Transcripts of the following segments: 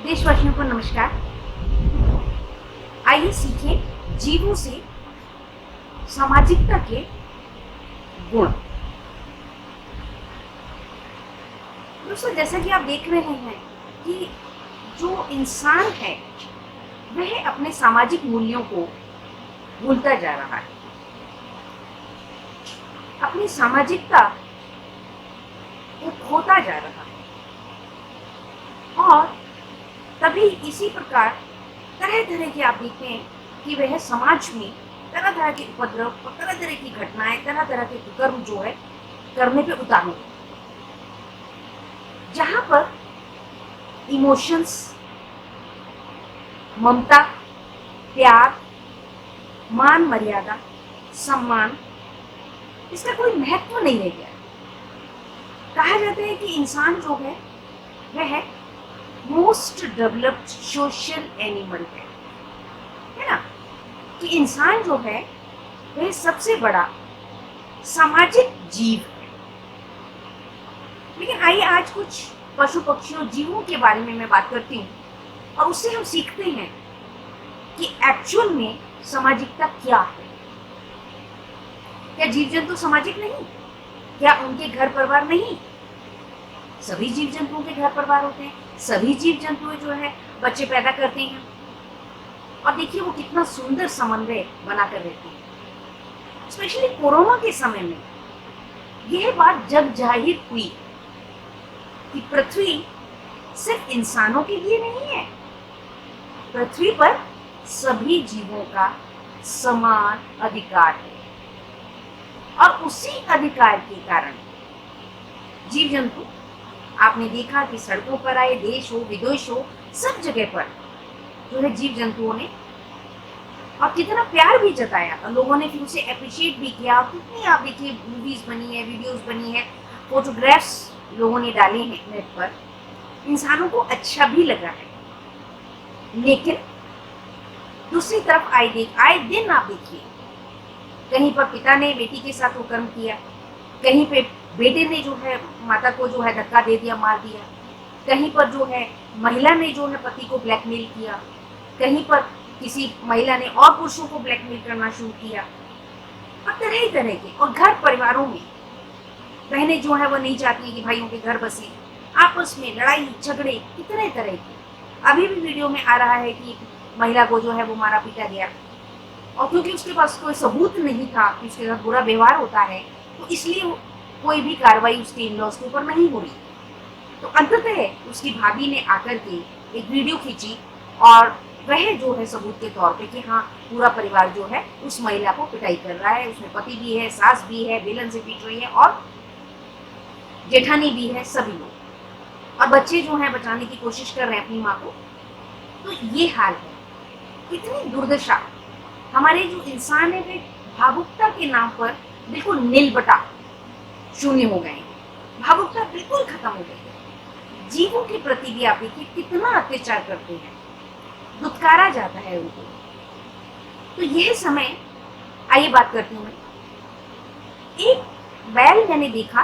देशवासियों को नमस्कार। आइए सीखें जीवों से सामाजिकता के गुण। दोस्तों, जैसा कि आप देख रहे हैं कि जो इंसान है वह अपने सामाजिक मूल्यों को भूलता जा रहा है, अपनी सामाजिकता को खोता जा रहा है और तभी इसी प्रकार तरह तरह के आप देखते हैं कि वह समाज में तरह तरह के उपद्रव और तरह तरह की घटनाएं, तरह तरह के कुकर्म जो है करने पे उतारू, जहां पर इमोशंस, ममता, प्यार, मान मर्यादा, सम्मान, इसका कोई महत्व नहीं रह गया। कहा जाता है कि इंसान जो है वह मोस्ट डेवलप्ड सोशल एनिमल है ना, कि इंसान जो है वह सबसे बड़ा सामाजिक जीव है। लेकिन आइए आज कुछ पशु पक्षियों जीवों के बारे में मैं बात करती हूँ और उससे हम सीखते हैं कि एक्चुअल में सामाजिकता क्या है। क्या जीव जंतु सामाजिक नहीं? क्या उनके घर परिवार नहीं? सभी जीव जंतुओं के घर परिवार होते हैं, सभी जीव जंतु जो है बच्चे पैदा करते हैं और देखिए वो कितना सुंदर समन्वय बनाकर रहते हैं। स्पेशली कोरोना के समय में यह बात जग जाहिर हुई कि पृथ्वी सिर्फ इंसानों के लिए नहीं है, पृथ्वी पर सभी जीवों का समान अधिकार है और उसी अधिकार के कारण जीव जंतु, आपने देखा कि सड़कों पर आए, देश हो विदेश हो, सब जगह पर जो है जीव जंतुओं ने और कितना प्यार भी जताया और लोगों ने फिर उसे अप्रिशिएट भी किया। कितनी आप देखिए मूवीज बनी है, वीडियोस बनी है, फोटोग्राफ्स लोगों ने डाले हैं नेट पर, इंसानों को अच्छा भी लगा है। लेकिन दूसरी तरफ आए दिन आप देखिए, कहीं पर पिता ने बेटी के साथ वो कर्म किया, कहीं पे बेटे ने जो है माता को जो है धक्का दे दिया, मार दिया, कहीं पर जो है महिला ने जो है पति को ब्लैकमेल किया, कहीं पर किसी महिला ने और पुरुषों को ब्लैकमेल करना शुरू किया और तरह तरह के। और घर परिवारों में बहनें जो है वो नहीं चाहती कि भाइयों के घर बसे, आपस में लड़ाई झगड़े कितने तरह के। अभी भी वीडियो में आ रहा है कि महिला को जो है वो मारा पीटा गया और क्योंकि उसके पास कोई सबूत नहीं था कि उसके साथ बुरा व्यवहार होता है, तो इसलिए कोई भी कार्रवाई उसके इन-लॉज के ऊपर नहीं हो रही। तो अंततः उसकी भाभी ने आकर के एक वीडियो खींची और वह जो है सबूत के तौर पे कि हाँ पूरा परिवार जो है उस महिला को पिटाई कर रहा है, उसमें पति भी है, सास भी है, बेलन से पीट रही है और जेठानी भी है, सभी लोग, और बच्चे जो है बचाने की कोशिश कर रहे हैं अपनी माँ को। तो ये हाल है, कितनी दुर्दशा। हमारे जो इंसान है वे भावुकता के नाम पर बिल्कुल नीलबटा शून्य हो गए, भावुकता बिल्कुल खत्म हो गई है। जीवों के प्रति भी आप देखिए कितना अत्याचार करते हैं, दुत्कारा जाता है उनको। तो यह समय, आइए बात करती हूँ मैं। एक बैल मैंने देखा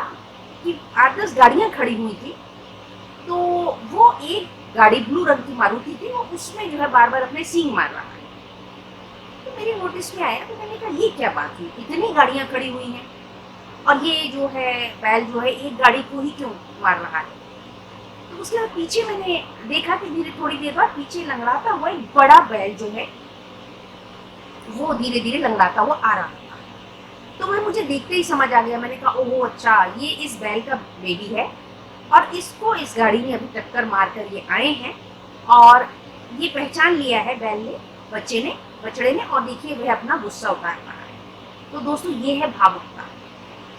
कि 8-10 गाड़ियां खड़ी हुई थी, तो वो एक गाड़ी ब्लू रंग की मारुति थी, वो उसमें जो है बार बार अपने सींग मार रहा है। तो मेरे नोटिस में आया, तो मैंने कहा ये क्या बात हुई, इतनी गाड़ियां खड़ी हुई हैं और ये जो है बैल जो है एक गाड़ी को ही क्यों मार रहा है। तो उसके बाद पीछे मैंने देखा कि थोड़ी देर बाद पीछे लंगड़ाता हुआ एक बड़ा बैल जो है वो धीरे धीरे लंगड़ाता हुआ आ रहा था। तो वह मुझे देखते ही समझ आ गया, मैंने कहा ओहो अच्छा, ये इस बैल का बेबी है और इसको इस गाड़ी ने अभी टक्कर मार कर ये आए हैं और ये पहचान लिया है बैल ने, बछड़े ने, और देखिए वह अपना गुस्सा उतार रहा है। तो दोस्तों ये है भावुकता,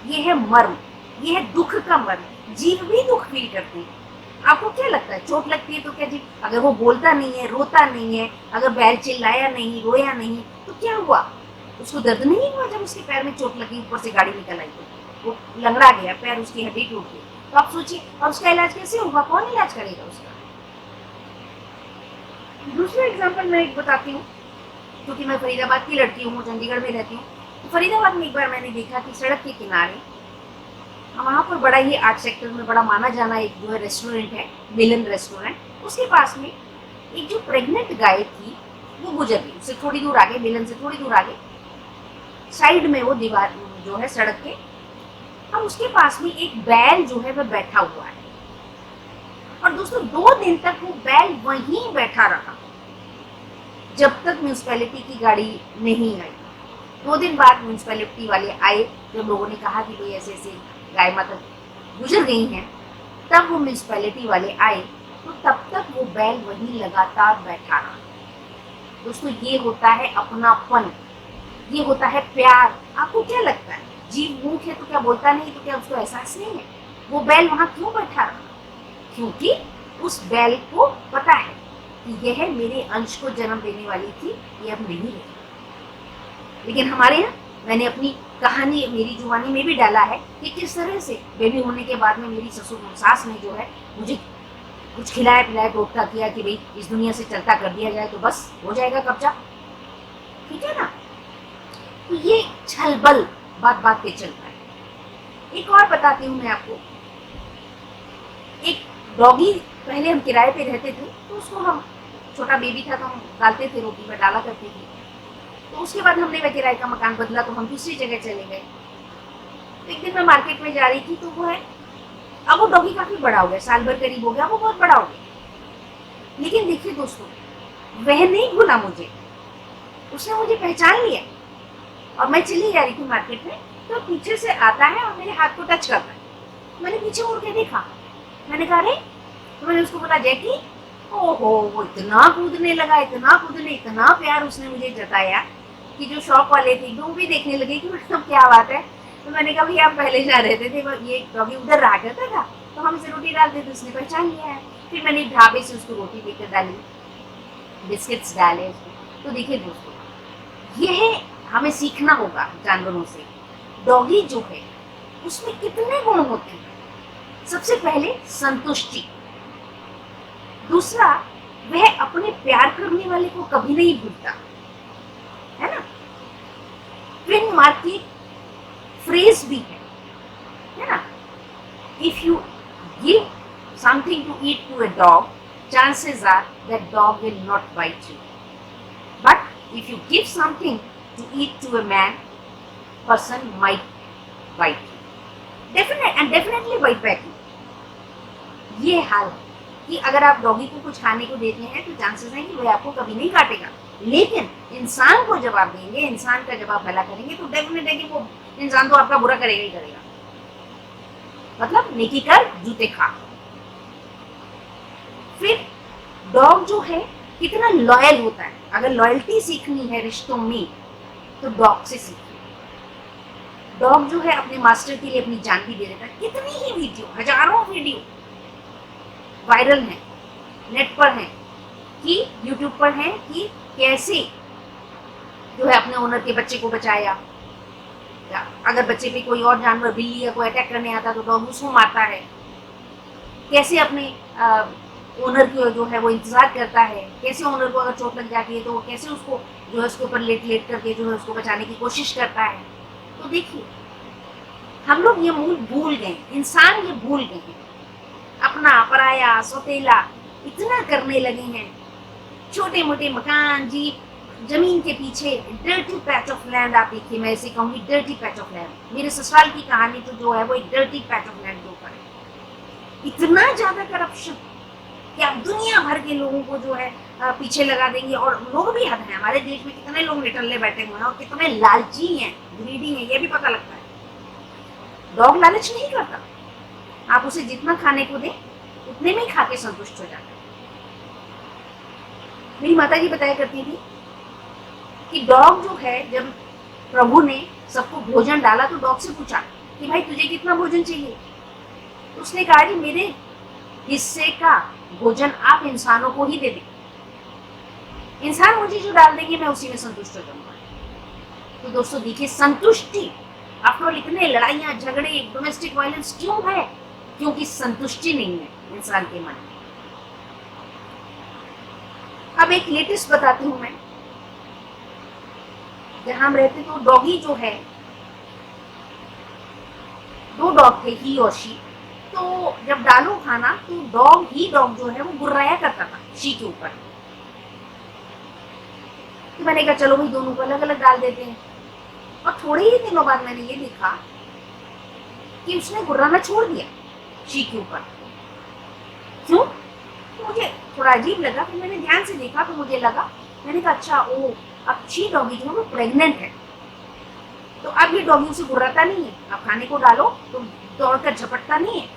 ये है मर्म, ये है दुख का मर्म। जीव भी दुख फील करते हैं। आपको क्या लगता है, चोट लगती है तो क्या जीव, अगर वो बोलता नहीं है, रोता नहीं है, अगर बैल चिल्लाया नहीं, रोया नहीं, तो क्या हुआ, उसको दर्द नहीं हुआ जब उसके पैर में चोट लगी, ऊपर से गाड़ी निकल आई तो वो लंगड़ा गया, पैर उसकी हड्डी टूट गई। तो आप सोचिए, और उसका इलाज कैसे होगा, कौन इलाज करेगा उसका। दूसरा एग्जाम्पल मैं एक बताती हूँ, क्योंकि मैं फरीदाबाद की लड़की हूँ, चंडीगढ़ में रहती हूँ। तो फरीदाबाद में एक बार मैंने देखा कि सड़क के किनारे वहाँ पर बड़ा ही आर्ट सेक्टर में बड़ा माना जाना एक जो है रेस्टोरेंट है, मिलन रेस्टोरेंट, उसके पास में एक जो प्रेग्नेंट गाय थी वो गुजर गई, उससे थोड़ी दूर आगे, मिलन से थोड़ी दूर आगे साइड में वो दीवार जो है सड़क के, और उसके पास में एक बैल जो है वह बैठा हुआ है। और दोस्तों 2 दिन तक वो बैल वहीं बैठा रहा जब तक म्यूनिसपैलिटी की गाड़ी नहीं आई। 2 दिन बाद म्यूनिसपैलिटी वाले आए, जब लोगों ने कहा कि भाई ऐसे ऐसे गाय माता गुजर गई हैं, तब वो म्यूनिसपैलिटी वाले आए, तो तब तक वो बैल वहीं लगातार बैठा रहा। दोस्तों ये होता है अपनापन, ये होता है प्यार। आपको क्या लगता है जीव मूक है तो क्या बोलता नहीं, तो क्या उसको एहसास नहीं है? वो बैल वहां क्यों बैठा रहा? क्योंकि उस बैल को पता है कि यह मेरे अंश को जन्म देने वाली थी, ये अब नहीं रही। लेकिन हमारे यहाँ मैंने अपनी कहानी मेरी जुबानी में भी डाला है कि किस तरह से बेबी होने के बाद में मेरी ससुर सास ने जो है मुझे कुछ खिलाया पिलाया टोटका किया कि भाई इस दुनिया से चलता कर दिया जाए तो बस हो जाएगा कब्जा, ठीक है ना। तो ये छलबल बात बात पे चलता है। एक और बताती हूँ मैं आपको। एक डॉगी, पहले हम किराए पे रहते थे तो उसको हम, छोटा बेबी था तो हम डालते थे, रोटी में डाला करते थे। तो उसके बाद हमने वह किराए का मकान बदला तो हम दूसरी जगह चले गए। तो एक दिन मैं मार्केट में जा रही थी तो वो है, अब वो डॉगी काफी बड़ा हो गया, साल भर करीब हो गया, वो बहुत बड़ा हो गया। लेकिन देखिए दोस्तों, वह नहीं भूला मुझे, उसने मुझे पहचान लिया। और मैं चली जा रही थी मार्केट में तो पीछे से आता है और मेरे हाथ को टच करता है। मैंने पीछे मुड़ के देखा, मैंने कहा अरे, तो मैंने उसको बोला जैकी। ओहो, वो इतना कूदने लगा, इतना कूदने, इतना प्यार उसने मुझे जताया कि जो शॉप वाले थे वो भी देखने लगे कि मतलब क्या बात है। तो मैंने कहा भैया आप पहले जा रहे थे, ये डॉगी उधर रहा करता था तो हम इसे रोटी डालते थे, उसने पहचान लिया है। फिर मैंने ढाबे से उसको रोटी देकर डाली, बिस्किट्स डाले उसको। तो देखिए दोस्तों, यह हमें सीखना होगा जानवरों से। डॉगी जो है उसमें कितने गुण होते हैं। सबसे पहले संतुष्टि, दूसरा वह अपने प्यार करने वाले को कभी नहीं भूलता, है ना। ट्विन मार्केट फ्रेज भी है ना। If you give something to eat to a dog, chances are that dog will not bite you. But if you give something to eat to a man, person might bite you. Definitely bite back you. ये हाल है कि अगर आप doggy को कुछ खाने को देते हैं तो चांसेस हैं कि वह आपको कभी नहीं काटेगा। लेकिन इंसान को जब आप देंगे, इंसान का जब आप भला करेंगे तो डेफिनेट है कि वो इंसान तो आपका बुरा करेगा ही करेगा। मतलब नेकी कर जूते खा। फिर डॉग जो है कितना लॉयल होता है। अगर लॉयल्टी सीखनी है रिश्तों में तो डॉग से सीखिए। डॉग जो है अपने मास्टर के लिए अपनी जान भी दे देता है। कितनी ही वीडियो, हजारों वीडियो वायरल हैं, नेट पर हैं कि यूट्यूब पर हैं कि कैसे जो है अपने ओनर के बच्चे को बचाया। अगर बच्चे पे कोई और जानवर, बिल्ली या कोई अटैक करने आता तो डॉग उसको मारता है। कैसे अपने ओनर को जो है वो इंतजार करता है, कैसे ओनर को अगर चोट लग जाती है तो वो कैसे उसको जो है उसके ऊपर लेट लेट करके जो है उसको बचाने की कोशिश करता है। तो देखिए, हम लोग ये मूल भूल गए, इंसान ये भूल गए हैं। अपना पराया सौतेला इतना करने लगे हैं। छोटे मोटे मकान, जीप, जमीन के पीछे डर्टी पैच ऑफ लैंड। आप देखिए, मैं ऐसे कहूँगी डर्टी पैच ऑफ लैंड। मेरे ससुराल की कहानी तो जो है वो एक डर्टी पैच ऑफ लैंड के ऊपर है। इतना ज्यादा करप्शन कि आप दुनिया भर के लोगों को जो है पीछे लगा देंगे। और लोग भी हद हैं, हमारे देश में कितने लोग निटल्ले बैठे हुए हैं और कितने लालची हैं, ग्रीडी हैं, ये भी पता लगता है। डॉग लालच नहीं करता, आप उसे जितना खाने को दें उतने में ही खा के संतुष्ट हो जाता है। मेरी माता जी बताया करती थी कि डॉग जो है, जब प्रभु ने सबको भोजन डाला तो डॉग से पूछा कि भाई तुझे कितना भोजन चाहिए। तो उसने कहा कि मेरे हिस्से का भोजन आप इंसानों को ही दे दें, इंसान मुझे जो डाल देंगे मैं उसी में संतुष्ट हो जाऊंगा। तो दोस्तों देखिए, संतुष्टि, आफ्टर इतने लड़ाइयाँ झगड़े, डोमेस्टिक वायलेंस क्यों है? क्योंकि संतुष्टि नहीं है इंसान के मन में। अब एक लेटेस्ट बताती हूं मैं। जहां हम रहते तो डॉगी जो है, 2 डॉग थे, ही और शी। तो जब डालो खाना तो डॉग जो है वो गुर्राया करता था शी के ऊपर। तो मैंने कहा चलो भाई दोनों को अलग अलग डाल देते हैं। और थोड़े ही दिनों बाद मैंने ये देखा कि उसने गुर्राना छोड़ दिया शी के ऊपर। क्यों? तो मुझे थोड़ा अजीब लगा, फिर मैंने ध्यान से देखा तो मुझे लगा, मैंने कहा अच्छा ओ अब शी डॉगी जो है वो प्रेग्नेंट है, तो अब ये डॉगी उसे गुर्राता नहीं है, अब खाने को डालो तो दौड़कर झपटता नहीं है,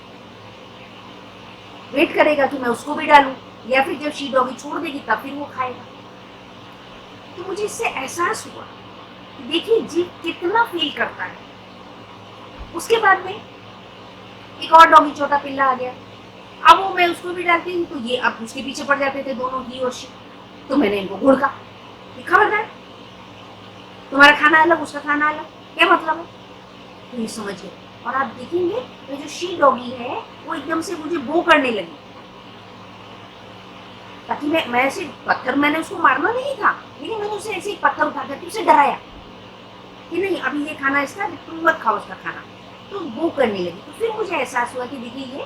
वेट करेगा कि मैं उसको भी डालूं, या फिर जब शी डॉगी छोड़ देगी तब फिर वो खाएगा। तो मुझे इससे एहसास हुआ कि देखिए जीव कितना फील करता है। उसके बाद में एक और डॉगी छोटा पिल्ला आ गया, अब वो मैं उसको भी डालती हूँ तो ये अब उसके पीछे पड़ जाते थे दोनों, ही और शी। तो मैंने इनको घुड़का, खबरदार तुम्हारा खाना अलग उसका खाना अलग, क्या मतलब है? तो ये समझ गए। और आप देखेंगे ये जो शी डॉगी है वो एकदम से मुझे वो करने लगी, ताकि मैं ऐसे पत्थर, मैंने उसको मारना नहीं था, लेकिन मैंने उसे ऐसे ही पत्थर उठा करके उसे डराया कि नहीं अभी ये खाना इसका, तुम मत खाओ उसका खाना, तो वो करने लगी। तो फिर मुझे एहसास हुआ कि देखिए ये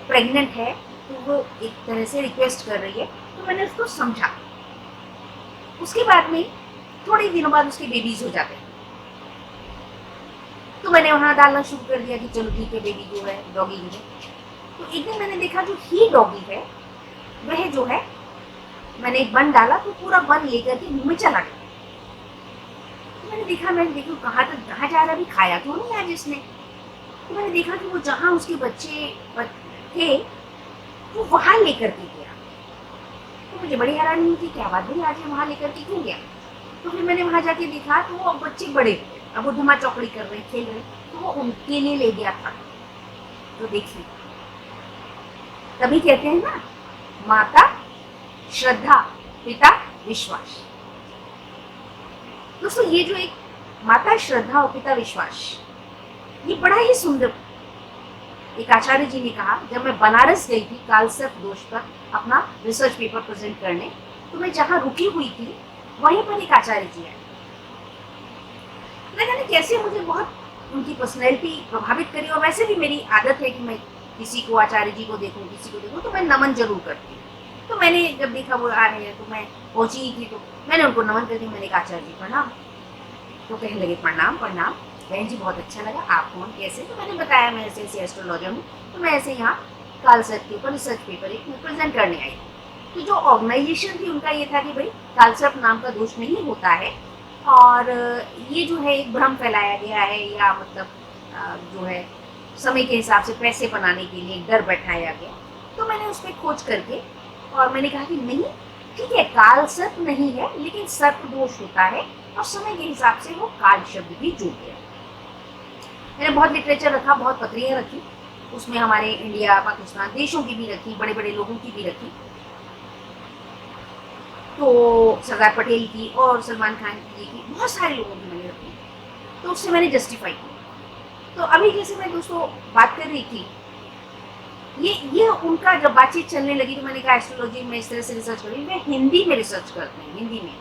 प्रेग्नेंट है, तो वो एक तरह से रिक्वेस्ट कर रही है, तो मैंने उसको समझा। उसके बाद में थोड़े दिनों बाद उसके बेबीज हो जाते हैं, तो मैंने वहां डालना शुरू कर दिया कि चलो ठीक है बेबी जो है डॉगी जो है। तो एक दिन मैंने देखा जो ही डॉगी है वह जो है, मैंने एक बन डाला तो पूरा बन लेकर के मुंह में चला गया। तो मैंने देखा कहाँ तक कहाँ जा रहा, अभी खाया तो नहीं आज इसने। तो मैंने देखा कि वो जहाँ उसके बच्चे थे वो वहां लेकर के गया। तो मुझे बड़ी हैरानी हुई कि क्या बात है आज ये वहां लेकर के क्यों गया। तो फिर मैंने वहां जाके देखा तो वो बच्चे बड़े हुए, अब वो धुमा चौकड़ी कर रहे खेल रहे, तो वो उनके लिए ले गया था। तो देखिए तभी कहते हैं ना, माता श्रद्धा पिता विश्वास। दोस्तों ये जो एक माता श्रद्धा और पिता विश्वास, ये बड़ा ही सुंदर। एक आचार्य जी ने कहा, जब मैं बनारस गई थी कालसर्प दोष पर अपना रिसर्च पेपर प्रेजेंट करने, तो मैं जहाँ रुकी हुई थी वहीं पर एक आचार्य जी आए। लगा नहीं कैसे मुझे बहुत उनकी पर्सनैलिटी प्रभावित करी, और वैसे भी मेरी आदत है कि मैं किसी को आचार्य जी को देखूं, किसी को देखूं तो मैं नमन जरूर करती हूँ। तो मैंने जब देखा वो आ रहे हैं तो मैं पहुंची ही थी, तो मैंने उनको नमन करके मैंने कहा आचार्य जी प्रणाम। तो कहने लगे प्रणाम प्रणाम बहन जी, बहुत अच्छा लगा, आप कौन कैसे? तो मैंने बताया मैं ऐसे ऐसे एस्ट्रोलॉजर हूँ, तो मैं ऐसे यहाँ कालसर्प के ऊपर रिसर्च पेपर एक प्रेजेंट करने आई। तो जो ऑर्गेनाइजेशन थी उनका ये था कि भाई कालसर्प नाम का दोष नहीं होता है, और ये जो है एक भ्रम फैलाया गया है, या मतलब जो है समय के हिसाब से पैसे बनाने के लिए डर बैठाया गया। तो मैंने उस पर खोज करके और मैंने कहा कि नहीं ठीक है, काल सर्प नहीं है लेकिन सर्प दोष होता है, और समय के हिसाब से वो काल शब्द भी जुड़ गया। मैंने बहुत लिटरेचर रखा, बहुत पत्रियां रखी, उसमें हमारे इंडिया पाकिस्तान देशों की भी रखी, बड़े बड़े लोगों की भी रखी, तो सरदार पटेल की और सलमान खान जी की, बहुत सारे लोगों की मैंने रखी, तो उससे मैंने जस्टिफाई किया। तो अभी जैसे मैं दोस्तों बात कर रही थी, ये उनका जब बातचीत चलने लगी तो मैंने कहा एस्ट्रोलॉजी में इस तरह से रिसर्च करी, मैं हिंदी में रिसर्च करती हूँ, हिंदी में।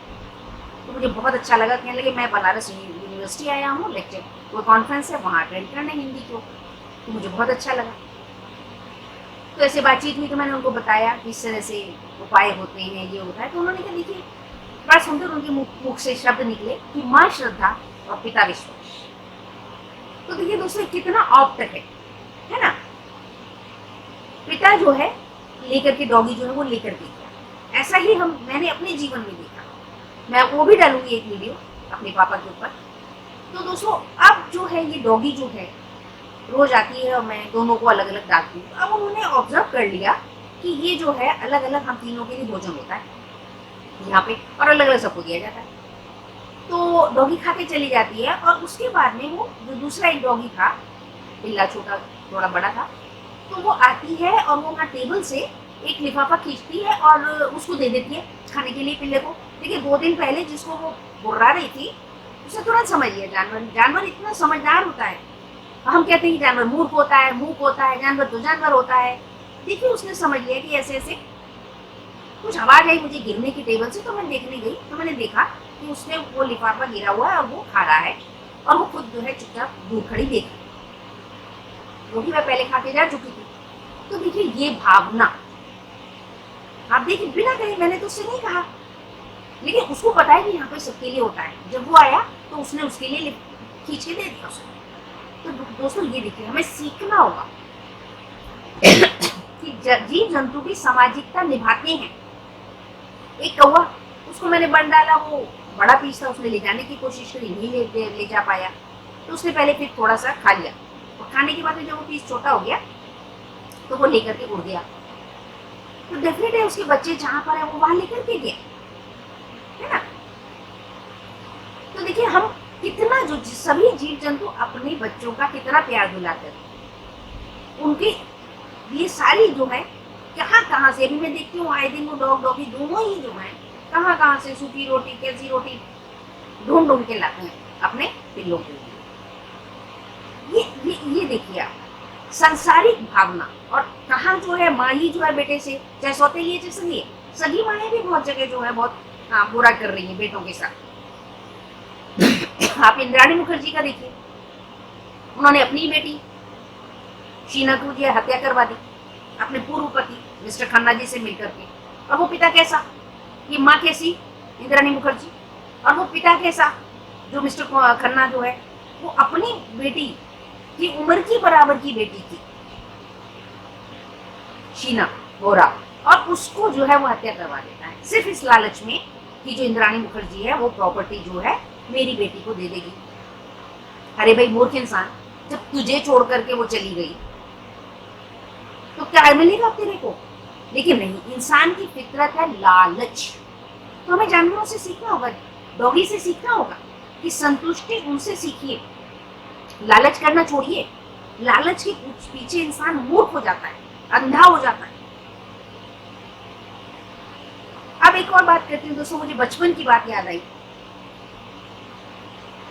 तो मुझे बहुत अच्छा लगा, कहने लगे मैं बनारस यूनिवर्सिटी आया हूँ, लेक्चर वो कॉन्फ्रेंस है वहाँ अटेंड करना हिंदी को, तो मुझे बहुत अच्छा लगा। तो ऐसे बातचीत हुई तो मैंने उनको बताया किस तरह से उपाय होते हैं, ये होता है। तो उन्होंने कहा देखिए बड़ा सुंदर उनके मुख से शब्द निकले कि माँ श्रद्धा और पिता विश्वास। तो देखिए दोस्तों कितना ऑप्ट है ना। पिता जो है लेकर के डॉगी जो है वो लेकर के गया, ऐसा ही मैंने अपने जीवन में देखा। मैं वो भी डालूंगी एक वीडियो अपने पापा के ऊपर। तो दोस्तों अब जो है ये डॉगी जो है रोज आती है और मैं दोनों को अलग अलग डालती हूँ। अब उन्होंने ऑब्जर्व कर लिया कि ये जो है अलग अलग हम तीनों के लिए भोजन होता है यहाँ पे, और अलग अलग सबको दिया जाता है। तो डॉगी खा के चली जाती है, और उसके बाद में वो जो दूसरा एक डॉगी था, पिल्ला छोटा थोड़ा बड़ा था, तो वो आती है और वो अपना टेबल से एक लिफाफा खींचती है और उसको दे देती है खाने के लिए पिल्ले को। देखिए 2 दिन पहले जिसको वो बुर्रा रही थी उसे तुरंत समझ लिया, जानवर इतना समझदार होता है। हम कहते हैं कि जानवर मूर्ख होता है, मूक होता है, जानवर तो जानवर होता है। देखिए उसने समझ लिया कि ऐसे ऐसे कुछ आवाज आई मुझे गिरने की टेबल से, तो मैं देखने गई तो मैंने देखा कि उसने वो लिफाफा गिरा हुआ है और वो खा रहा है, और वो खुद जो है चुपचाप दूर खड़ी देख रही, वो भी मैं पहले खा के जा चुकी थी। तो देखिए ये भावना, आप देखिए बिना कहे, मैंने तो उससे नहीं कहा, लेकिन उसको पता है कि यहाँ पे सबके लिए होता है। जब वो आया तो उसने उसके लिए खींच के दे दिया उसको। तो दोस्तों ये देखिए, हमें सीखना होगा कि जीव जंतु भी सामाजिकता निभाते हैं। एक कौवा, उसको मैंने बन डाला, वो बड़ा पीस था, उसने ले जाने की कोशिश करी, नहीं ले जा पाया, तो उसने पहले फिर थोड़ा सा खा लिया, और खाने के बाद जब वो पीस छोटा हो गया तो वो लेकर के उड़ गया। तो डेफिनेट है उसके बच्चे जहां पर है वो वहां लेकर के गए, है ना। तो देखिए हम कितना, जो सभी जीव जंतु अपने बच्चों का कितना प्यार दिलाते हैं, उनके ये सारी जो है कहाँ से, अभी मैं देखती हूँ आए दिन वो डॉग डॉगी दोनों ही जो है कहाँ से सूखी रोटी कैसी रोटी ढूंढ के लाते हैं अपने पिल्लों के लिए। ये देखिए आप, संसारिक भावना, और कहाँ जो है माँ ही जो है बेटे से, चाहे सौतेली है चाहे सगी माएँ भी बहुत जगह जो है बहुत बुरा कर रही है बेटों के साथ। आप इंद्राणी मुखर्जी का देखिए, उन्होंने अपनी बेटी शीना को जो हत्या करवा दी अपने पूर्व पति मिस्टर खन्ना जी से मिलकर के। और वो पिता कैसा, ये माँ कैसी इंद्राणी मुखर्जी, और वो पिता कैसा जो मिस्टर खन्ना जो है वो अपनी बेटी की उम्र की बराबर की बेटी थी शीना बोरा, और उसको जो है वो हत्या करवा देता है सिर्फ इस लालच में कि जो इंद्राणी मुखर्जी है वो प्रॉपर्टी जो है मेरी बेटी को दे देगी। अरे भाई मूर्ख इंसान, जब तुझे छोड़ करके वो चली गई तो क्या मिलेगा तेरे को? लेकिन नहीं, इंसान की फितरत है लालच। तो हमें जानवरों से सीखना होगा, डॉगी से सीखना होगा कि संतुष्टि उनसे सीखिए, लालच करना छोड़िए। लालच के पीछे इंसान मूर्ख हो जाता है, अंधा हो जाता है। अब एक और बात करती हूँ दोस्तों, मुझे बचपन की बात याद आई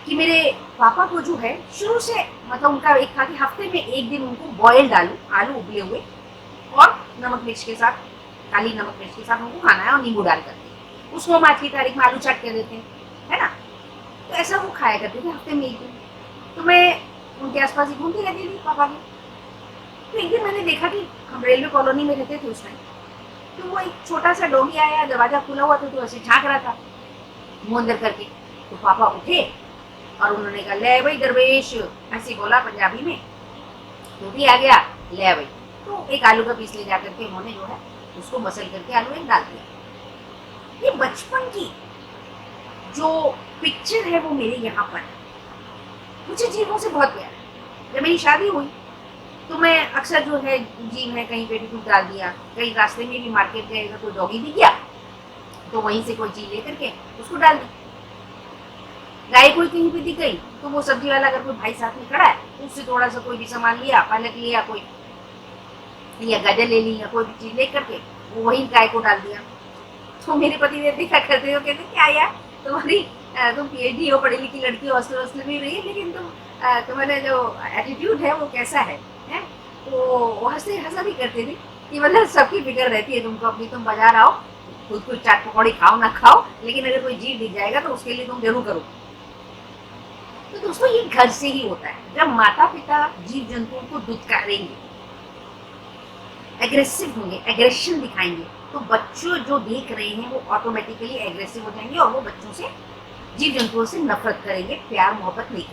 कि मेरे पापा को जो है शुरू से मतलब उनका एक था कि हफ्ते में एक दिन उनको बॉयल डालू आलू उबले हुए और नमक मिर्च के साथ, काली नमक मिर्च के साथ उनको खाना है, और नींबू डाल करके उसको हम आज की तारीख में आलू चाट के देते हैं, है ना। तो ऐसा वो खाया करते थे हफ्ते में एक दिन। तो मैं उनके आसपास ही घूमती रहती थी पापा के। तो एक दिन मैंने देखा कि हम रेलवे कॉलोनी में रहते थे उस टाइम, तो वो एक छोटा सा डॉगी आया, दरवाजा खुला हुआ था तो ऐसे झांक रहा था मुंह अंदर करके। तो पापा उठे और उन्होंने कहा ले भाई दरवेश, ऐसे बोला पंजाबी में, तो भी आ गया ले भाई। तो एक आलू का पीस ले जा करके उन्होंने जो है उसको मसल करके आलू एक डाल दिया। ये बचपन की जो पिक्चर है वो मेरे यहाँ पर है। मुझे जीवों से बहुत प्यार है। जब मेरी शादी हुई तो मैं अक्सर जो है जीव है कहीं पे भी कुछ डाल दिया, कहीं रास्ते में भी मार्केट गए तो कोई डॉगी दिख गया तो वहीं से कोई चीज लेकर के उसको डाल दी। गाय कोई कहीं पे दिख गई तो वो सब्जी वाला अगर कोई भाई साथ में खड़ा है तो उससे थोड़ा सा कोई भी सामान लिया, पालक लिया, कोई या गाजर ले ली या कोई भी चीज लेकर के वो वही गाय को डाल दिया। तो मेरे पति ने देखा करते हो, कहते क्या यार तुम्हारी तुम पीएचडी हो, पढ़ी लिखी लड़की हो, हॉस्टल हॉस्टल में रही, लेकिन तुम्हारा जो एटीट्यूड है वो कैसा है? तो वो हंसा भी करते थे कि मतलब सबकी फिक्र रहती है तुमको अपनी, तुम बाजार आओ खुद कुछ चाट पकौड़ी खाओ ना खाओ, लेकिन अगर कोई जीव दिख जाएगा तो उसके लिए तुम जरूर करो। तो दोस्तों ये घर से ही होता है। जब माता पिता जीव जंतुओं को दुत्कारेंगे, एग्रेसिव होंगे, एग्रेशन दिखाएंगे, तो बच्चों जो देख रहे हैं वो ऑटोमेटिकली एग्रेसिव हो जाएंगे और वो बच्चों से, जीव जंतुओं से नफरत करेंगे, प्यार मोहब्बत नहीं,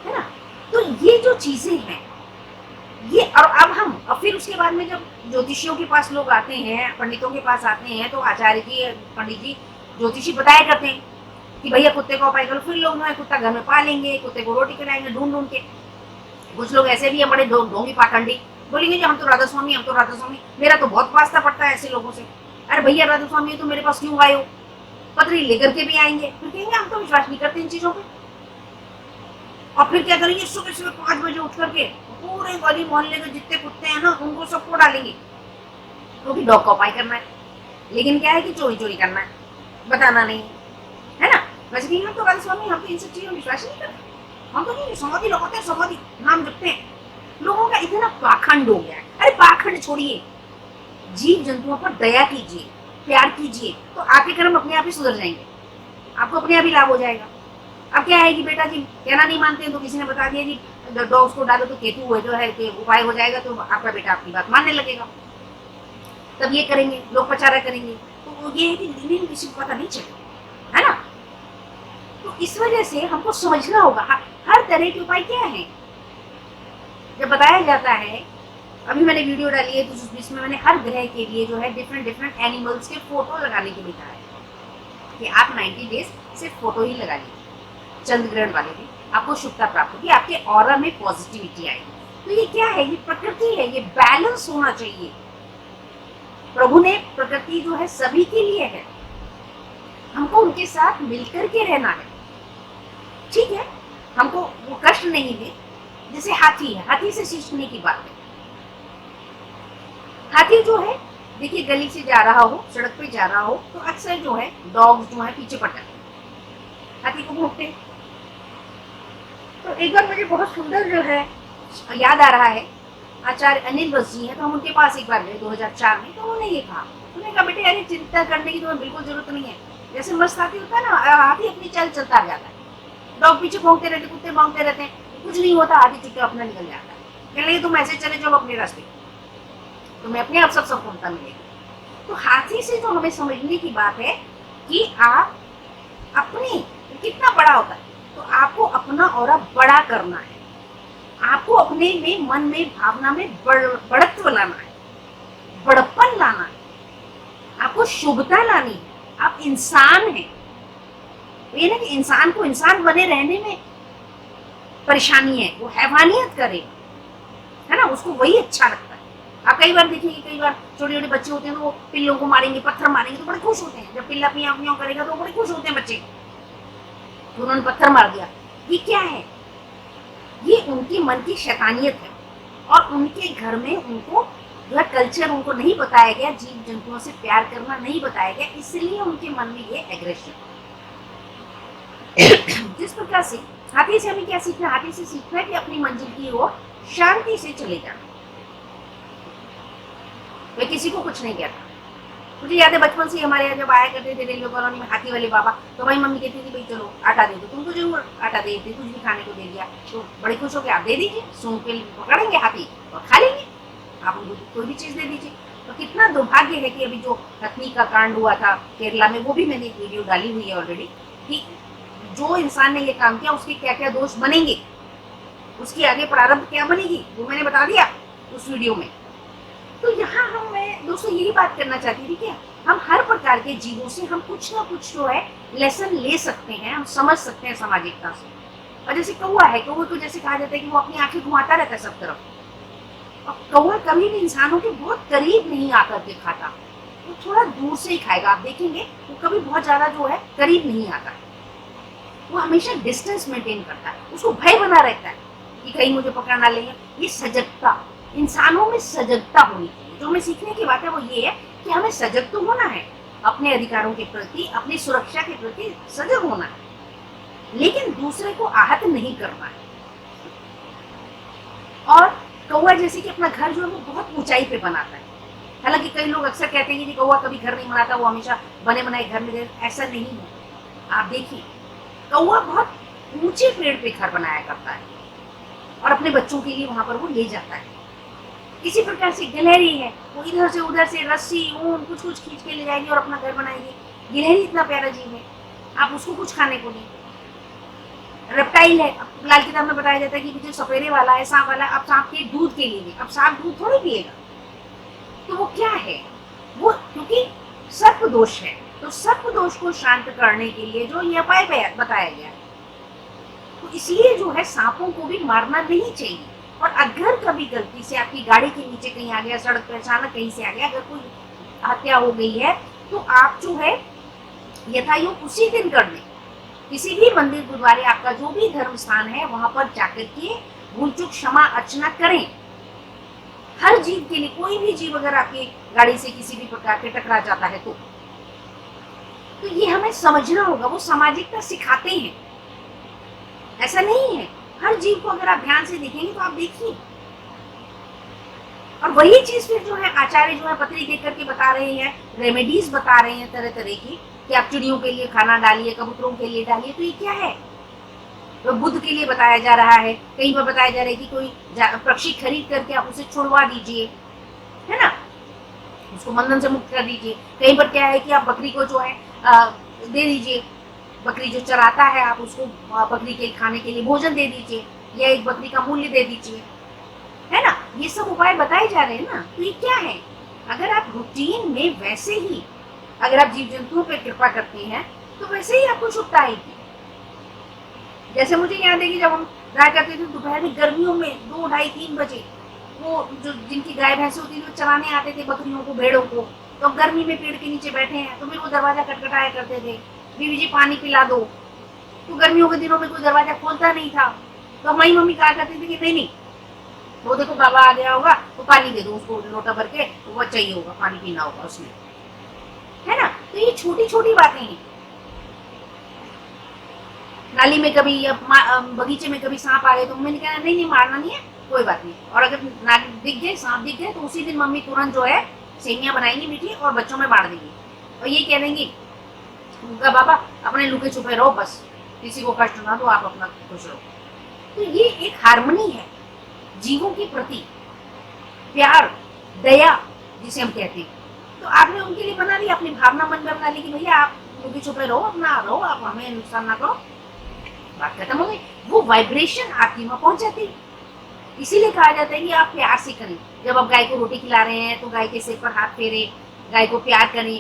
है ना। तो ये जो चीजें हैं ये, और अब फिर उसके बाद में जब ज्योतिषियों के पास लोग आते हैं, पंडितों के पास आते हैं, तो आचार्य जी पंडित जी ज्योतिषी बताया करते हैं कि भैया कुत्ते को उपाय करो। फिर लोग ना कुत्ता घर में पालेंगे, कुत्ते को रोटी खिलाएंगे ढूंढ ढूंढ के। कुछ लोग ऐसे भी है बड़े ढोंगी पाखंडी, बोलेंगे हम तो राधा स्वामी, हम तो राधा स्वामी। मेरा तो बहुत वास्ता पड़ता है ऐसे लोगों से। अरे भैया राधा स्वामी तो मेरे पास क्यों आए हो? पत्री लेकर के भी आएंगे, फिर कहेंगे हम तो विश्वास नहीं करते इन चीजों पे। और फिर क्या करेंगे, सुबह सुबह 5 बजे उठ करके पूरे गली मोहल्ले के जितने कुत्ते हैं ना उनको सबको डालेंगे, क्योंकि डॉग का उपाय करना है। लेकिन क्या है कि चोरी चोरी करना है, बताना नहीं है ना। वैसे कि हम तो राधा स्वामी, हम तो इन सब चीजों में विश्वास नहीं करते, हम तो नहीं समाधि लगाते हैं, समाधि नाम जपते हैं। लोगों का इतना पाखंड हो गया है। अरे पाखंड छोड़िए, जीव जंतुओं पर दया कीजिए, प्यार कीजिए, तो आपके कर्म अपने आप ही सुधर जाएंगे, आपको अपने आप ही लाभ हो जाएगा। अब क्या है कि बेटा जी कहना नहीं मानते हैं तो किसी ने बता दिया जी डॉग्स को डालो तो केतु है जो है कि उपाय हो जाएगा, तो आपका बेटा आपकी बात मानने लगेगा, तब ये करेंगे, लोग प्रचार करेंगे। तो तो ये है कि दिल्ली में किसी को पता नहीं चले, है ना। तो इस वजह से हमको समझना होगा हर तरह के उपाय क्या है। जब बताया जाता है, अभी मैंने वीडियो डाली है तो जिसमें मैंने हर ग्रह के लिए जो है डिफरेंट डिफरेंट एनिमल्स के फोटो लगाने के लिए कहा है कि आप 90 डेज सिर्फ फोटो ही लगा लीजिए। चंद्र ग्रहण वाले दिन आपको शुभता प्राप्त होगी, आपके ऑरा में पॉजिटिविटी आएगी। तो ये क्या है, ये प्रकृति है, ये बैलेंस होना चाहिए। प्रभु ने प्रकृति जो है सभी के लिए है, हमको उनके साथ मिलकर के रहना है, ठीक है। हमको वो कष्ट नहीं दे। जैसे हाथी है, हाथी से सीखने की बात है। हाथी जो है, देखिए गली से जा रहा हो, सड़क पे जा रहा हो, तो अक्सर जो है डॉग्स जो है पीछे पड़ते हैं, हाथी को भौंकते हैं। तो एक बार मुझे बहुत सुंदर जो है याद आ रहा है, आचार्य अनिल बस जी हैं, तो हम उनके पास एक बार गए 2004 में। तो उन्होंने ये कहा, उन्होंने कहा बेटे यार चिंता करने की तुम्हें बिल्कुल जरूरत नहीं है। जैसे मस्त हाथी होता है ना, हाथी अपनी चाल चलता जाता है, डॉग पीछे भौंकते रहते, कुत्ते भौंकते रहते हैं, कुछ नहीं होता, हाथी चुपचाप अपना निकल जाता है। कहने लगे तुम ऐसे चले चलो अपने रास्ते, तुम्हें अपने आप सब सफलता मिलेगी। तो हाथी से जो हमें समझने की बात है कि आप अपनी, कितना बड़ा होता है, तो आपको अपना ऑरा बड़ा करना है, आपको अपने में मन में भावना में बढ़त्व लाना है, बड़प्पन लाना है, आपको शुभता लानी है। आप इंसान हैं, तो ये ना कि इंसान को इंसान बने रहने में परेशानी है, वो हैवानियत करे, है ना, उसको वही अच्छा लगता है। आप कई बार देखेंगे, कई बार छोटे छोटे बच्चे होते हैं तो वो पिल्लों को मारेंगे, पत्थर मारेंगे तो बड़े खुश होते हैं। जब पिल्ला पियाँ पियाँ करेगा तो बड़े खुश होते हैं बच्चे, तो उन्होंने पत्थर मार दिया। ये क्या है, ये उनकी मन की शैतानियत है। और उनके घर में उनको जो है कल्चर उनको नहीं बताया गया, जीव जंतुओं से प्यार करना नहीं बताया गया, इसलिए उनके मन में ये एग्रेशन। जिस प्रकार से हाथी से हमें क्या सीखना, हाथी से सीखना है कि अपनी मंजिल की ओर शांति से चले जाना। मैं किसी को कुछ नहीं कहता। मुझे याद है बचपन से हमारे यहाँ जब आया करते थे रेलवे कॉलोनी में हाथी वाले बाबा, तो हमारी मम्मी कहती थी भाई चलो आटा दे दो, तुमको जरूर आटा दे देते, कुछ भी खाने को दे दिया तो बड़े खुश हो के आप दे दीजिए, सूंघ के पकड़ेंगे हाथी और खा लेंगे, आप उनको कोई भी चीज़ दे दीजिए। तो कितना दुर्भाग्य है कि अभी जो तकनीक का कांड हुआ था केरला में, वो भी मैंने एक वीडियो डाली हुई है ऑलरेडी, कि जो इंसान ने ये काम किया उसके क्या क्या दोष बनेंगे, उसकी आगे प्रारंभ क्या बनेगी, वो मैंने बता दिया उस वीडियो में। तो यहाँ मैं दोस्तों यही बात करना चाहती थी कि हम हर प्रकार के जीवों से हम कुछ ना कुछ जो है लेसन ले सकते हैं, हम समझ सकते हैं सामाजिकता से। और जैसे कौवा है, कौवे को जैसे कहा जाता है कि वो अपनी आंखें घुमाता रहता है सब तरफ, और कौवा कभी भी इंसानों के बहुत करीब नहीं आकर के खाता, वो थोड़ा दूर से ही खाएगा। आप देखेंगे वो कभी बहुत ज्यादा जो है करीब नहीं आता, वो हमेशा डिस्टेंस मेंटेन करता है, उसको भय बना रहता है कि कहीं मुझे पकड़ ना लेंगे। ये सजगता, इंसानों में सजगता होनी चाहिए। जो हमें सीखने की बात है वो ये है कि हमें सजग तो होना है, अपने अधिकारों के प्रति, अपनी सुरक्षा के प्रति सजग होना है, लेकिन दूसरे को आहत नहीं करना है। और कौवा जैसे कि अपना घर जो है वो बहुत ऊंचाई पे बनाता है। हालांकि कई लोग अक्सर कहते हैं कि कौवा कभी घर नहीं बनाता, वो हमेशा बने बनाए घर में रहता, ऐसा नहीं है। आप देखिए कौवा बहुत ऊंचे पेड़ पे घर बनाया करता है और अपने बच्चों के लिए वहां पर वो ले जाता है। किसी प्रकार से गिलहरी है, वो इधर से उधर से रस्सी ऊन कुछ कुछ खींच के ले जाएगी और अपना घर बनाएगी। गिलहरी इतना प्यारा जीव है, आप उसको कुछ खाने को नहीं। रेप्टाइल है, लाल किताब में बताया जाता है कि जो सपेरे वाला है, सांप वाला है, अब सांप के दूध के लिए, अब सांप दूध थोड़ी पिएगा। तो वो क्या है, वो क्योंकि सर्प दोष है, तो सर्प दोष को शांत करने के लिए जो ये उपाय बताया गया है, तो इसलिए जो है सांपों को भी मारना नहीं चाहिए। और अगर कभी गलती से आपकी गाड़ी के नीचे कहीं आ गया, सड़क पर अचानक कहीं से आ गया, अगर कोई हत्या हो गई है, तो आप जो है यथायोग उसी दिन कर दें। किसी भी मंदिर गुरुद्वारे, आपका जो भी धर्म स्थान है, वहां पर जाकर के भूल चूक क्षमा अर्चना करें। हर जीव के लिए, कोई भी जीव अगर आपकी गाड़ी से किसी भी प्रकार के टकरा जाता है तो ये हमें समझना होगा। वो सामाजिकता सिखाते हैं, ऐसा नहीं है। हर जीव को अगर आप ध्यान से देखेंगे तो आप देखिए, और वही चीज फिर जो है आचार्य जो है पत्री देख करके बता रहे हैं, रेमेडीज बता रहे हैं तरह तरह की, कि आप चिड़ियों के लिए खाना डालिए, कबूतरों के लिए डालिए। तो ये क्या है, तो बुद्ध के लिए बताया जा रहा है, कहीं पर बताया जा रहा है कि कोई पक्षी खरीद करके आप उसे छुड़वा दीजिए, है ना। उसको बंधन से मुक्त कर दीजिए। कहीं पर क्या है कि आप बकरी को जो है दे दीजिए, बकरी जो चराता है आप उसको बकरी के खाने के लिए भोजन दे दीजिए, या एक बकरी का मूल्य दे दीजिए, है ना। ये सब उपाय बताए जा रहे हैं ना। तो ये क्या है, अगर आप रूटीन में वैसे ही अगर आप जीव जंतुओं पर कृपा करते हैं तो वैसे ही आपको शुभता आएगी। जैसे मुझे याद है कि जब हम रहा करते थे दोपहर में गर्मियों में 2, ढाई, 3 बजे, वो जो जिनकी गाय भैंसे होती थी वो चराने आते थे बकरियों को, भेड़ों को, तो गर्मी में पेड़ के नीचे बैठे हैं तो फिर वो दरवाजा खटखटाया करते थे, बीवी जी पानी पिला दो। तो गर्मियों के दिनों में कोई दरवाजा खोलता नहीं था, तो हमारी मम्मी कहा करती थी कि नहीं नहीं, वो देखो बाबा आ गया होगा तो पानी दे दो उसको लोटा भर के, वो चाहिए होगा, पानी पीना होगा उसने, है ना। तो ये छोटी छोटी बातें हैं। नाली में कभी या बगीचे में कभी सांप आ गए तो मम्मी ने कहा नहीं नहीं मारना नहीं है, कोई बात नहीं। और अगर दिख गए, सांप दिख गए, तो उसी दिन मम्मी तुरंत जो है सेवियां बनाएंगी मीठी और बच्चों में बांट देंगी, और ये कह देंगी उनका बाबा अपने लुके छुपे रहो, बस किसी को कष्ट ना दो, आप अपना खुश रहो। तो ये एक हार्मनी है जीवों के प्रति, प्यार, दया जिसे हम कहते हैं। तो आपने उनके लिए बना ली, अपनी भावना मन में बना ली कि भैया आप लुके छुपे रहो, अपना रहो, आप हमें नुकसान ना करो, बात खत्म हो गई। वो वाइब्रेशन आपकी वहां पहुंच जाती है। इसीलिए कहा जाता है कि आप प्यार से करें। जब आप गाय को रोटी खिला रहे हैं तो गाय के सिर पर हाथ फेरे, गाय को प्यार करें,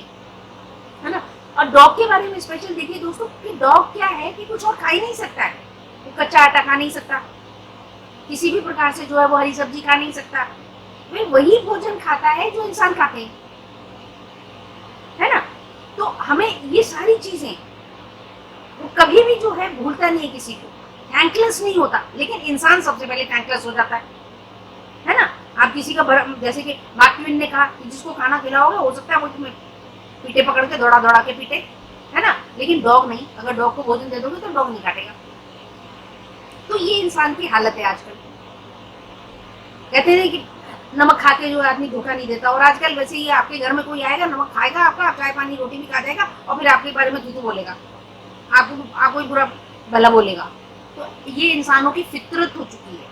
है ना। और डॉग के बारे में स्पेशल देखिए दोस्तों कि डॉग क्या है कि कुछ और खा ही नहीं सकता है, वो कच्चा आटा खा नहीं सकता, किसी भी प्रकार से जो है वो हरी सब्जी खा नहीं सकता, वे वही भोजन खाता है जो इंसान खाते हैं, है ना। तो हमें ये सारी चीजें, वो कभी भी जो है भूलता नहीं है किसी को, थैंकलेस नहीं होता, लेकिन इंसान सबसे पहले थैंकलेस हो जाता है ना। आप किसी का जैसे कि मार्क ट्वेन ने कहा कि जिसको खाना खिलाओगे हो सकता है वो तुम्हें पीटे पकड़ के दौड़ा दौड़ा के पीटे, है ना, लेकिन डॉग नहीं, अगर डॉग को भोजन दे दोगे तो डॉग नहीं काटेगा। तो ये इंसान की हालत है आजकल। कहते हैं कि नमक खा के जो आदमी धोखा नहीं देता, और आजकल वैसे ही आपके घर में कोई आएगा, नमक खाएगा आपका, चाय पानी रोटी भी खा जाएगा, और फिर आपके बारे में तू बोलेगा, आपको बुरा भला बोलेगा। तो ये इंसानों की फितरत हो चुकी है।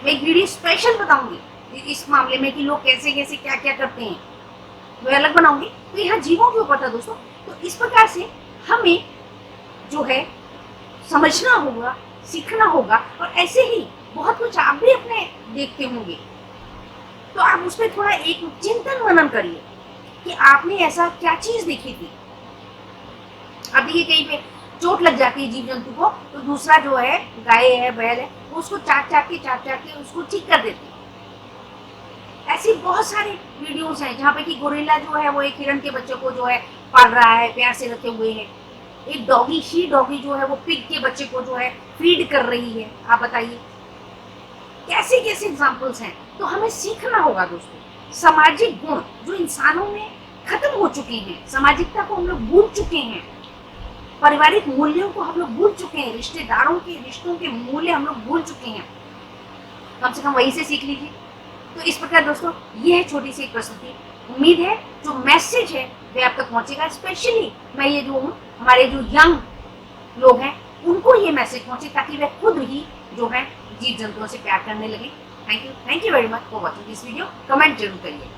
मैं एक वीडियो स्पेशल बताऊंगी इस मामले में कि लोग कैसे कैसे क्या क्या करते हैं, मैं अलग बनाऊंगी। तो यहाँ जीवों के ऊपर था दोस्तों। तो इस प्रकार से हमें जो है समझना होगा, सीखना होगा, और ऐसे ही बहुत कुछ आप भी अपने देखते होंगे, तो आप उस पर थोड़ा एक चिंतन मनन करिए कि आपने ऐसा क्या चीज देखी थी। अब देखिए कहीं पे चोट लग जाती है जीव जंतु को, तो दूसरा जो है गाय है, बैल है, उसको चाट चाट के उसको ठीक कर देते हैं। ऐसी बहुत सारे वीडियोस हैं जहाँ पे कि गोरिल्ला जो है वो एक हिरण के बच्चे को जो है पाल रहा है, प्यार से रखे हुए है। एक डॉगी, शी डॉगी जो है वो पिग के बच्चे को जो है फीड कर रही है। आप बताइए कैसे कैसे एग्जाम्पल्स हैं। तो हमें सीखना होगा दोस्तों, सामाजिक गुण जो इंसानों में खत्म हो चुके हैं, सामाजिकता को हम लोग भूल चुके हैं, पारिवारिक मूल्यों को हम लोग भूल चुके हैं, रिश्तों के मूल्य हम लोग भूल चुके हैं। कम से कम वहीं से सीख लीजिए। तो इस प्रकार दोस्तों ये है छोटी सी एक प्रस्तुति। उम्मीद है जो मैसेज है वे आप तक पहुंचेगा। स्पेशली मैं ये जो हूँ, हमारे जो यंग लोग हैं उनको ये मैसेज पहुंचे, ताकि वे खुद ही जो है जीव जंतुओं से प्यार करने लगे। Thank you very much for watching this video. Comment जरूर करिए।